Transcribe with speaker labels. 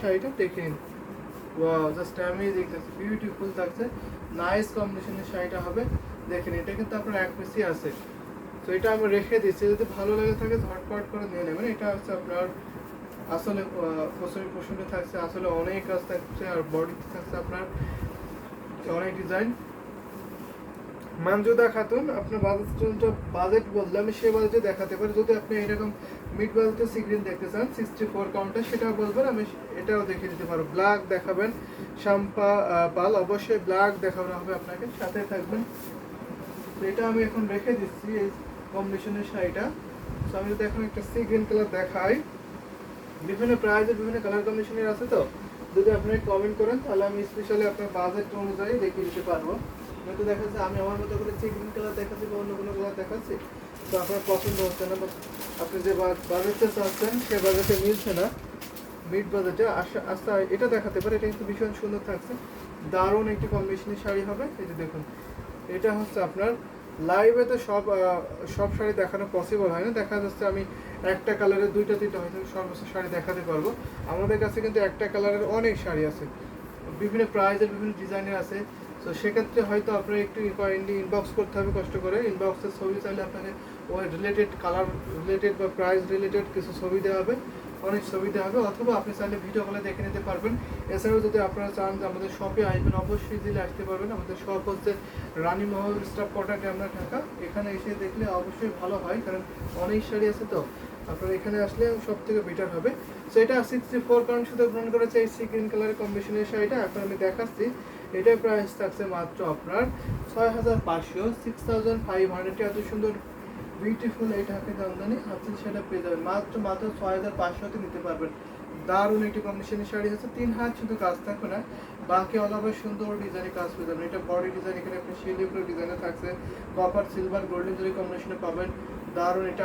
Speaker 1: শাড়িটা দেখে নিন। Wow, just amazing, just beautiful থাকছে, নাইস কম্বিনেশনের শাড়িটা হবে। দেখেন এটা কিন্তু আপনার এক পিসই আছে। তো এটা আমি রেখে দিচ্ছি, যদি ভালো লেগে থাকে ঝটপট করে নিয়ে নেবেন। এটা হচ্ছে আপনার আসলে পোষণে থাকছে, আসলে অনেক কাজ থাকছে, আর বডিতে থাকছে আপনার অনেক ডিজাইন। মানজুদা খাতুন, আপনার বাজেট বললে আমি সে বাজেটে দেখাতে পারি। যদি আপনি এরকম মিড বাজেটে সিগ্রিন দেখতে চান 64 কাউন্টার, সেটাও বলবেন, আমি এটাও দেখিয়ে দিতে পারবো। ব্ল্যাক দেখাবেন, শাম্পা পাল, অবশ্যই ব্ল্যাক দেখানো হবে আপনাকে, সাথে থাকবেন। তো এটা আমি এখন রেখে দিচ্ছি এই কম্বিনেশনের শাড়িটা। তো আমি যদি এখন একটা সি গ্রিন কালার দেখাই, বিভিন্ন প্রাইজের বিভিন্ন কালার কম্বিনেশনের আছে। তো যদি আপনি কমেন্ট করেন তাহলে আমি স্পেশালি আপনার বাজেট অনুযায়ী দেখিয়ে দিতে পারবো। হয়তো দেখা যাচ্ছে আমি আমার মতো করে সি গ্রিন কালার দেখাচ্ছি বা অন্য কোনো কালার দেখাচ্ছি, তো আপনার পছন্দ হচ্ছে না, বা আপনি যে বাজেটটা চাচ্ছেন সে বাজেটে মিলছে না, মিড বাজেটে আস্তে এটা দেখাতে পারে। এটা কিন্তু ভীষণ সুন্দর থাকছে, দারুণ একটি কম্বিনেশনের শাড়ি হবে। এই যে দেখুন, এটা হচ্ছে আপনার লাইভে তো সব শাড়ি দেখানো পসিবল হয় না। দেখা যাচ্ছে আমি একটা কালারের দুইটা তিনটা হয়তো সর্বোচ্চ শাড়ি দেখাতে পারবো। আমাদের কাছে কিন্তু একটা কালারের অনেক শাড়ি আছে, বিভিন্ন প্রাইজের বিভিন্ন ডিজাইনের আছে। তো সেক্ষেত্রে হয়তো আপনার একটু ইনবক্স করতে হবে কষ্ট করে। ইনবক্সের ছবি চাইলে আপনাকে ওই রিলেটেড কালার রিলেটেড বা প্রাইস রিলেটেড কিছু ছবি দেওয়া হবে, অনেক ছবি দেওয়া হবে, অথবা আপনি চাইলে ভিডিও কলে দেখে নিতে পারবেন। এছাড়াও যদি আপনারা চান যে আমাদের শপে আসবেন, অবশ্যই দিলে আসতে পারবেন। আমাদের শপ হচ্ছে রানীমহল স্টাফ কোয়ার্টার, আমরা ঢাকা। এখানে এসে দেখলে অবশ্যই ভালো হয়, কারণ অনেক শাড়ি আছে। তো আপনার এখানে আসলে সব থেকে বেটার হবে। সো এটা 64 কারণ শুধু গ্রহণ করেছে এই সি গ্রিন কালারের কম্বিনেশনের শাড়িটা এখন আমি দেখাচ্ছি। এটার প্রাইস থাকছে মাত্র আপনার 6500, 6500। এত সুন্দর বিউটিফুল এই ঢাকায় জামদানি আছে, সেটা পেয়ে যাবেন মাত্র 6500-তে নিতে পারবেন। দারুণ একটি কম্বিনেশনের শাড়ি আছে, 3 হাত শুধু কাজ থাকবে না, বাকি অলাভে সুন্দর ডিজাইনের কাজ পেয়ে যাবেন। এটা বডি ডিজাইন, এখানে আপনি শিলি ডিজাইনে থাকছে, কপার সিলভার গোল্ডেন জরি কম্বিনেশনে পাবেন। দারুণ এটা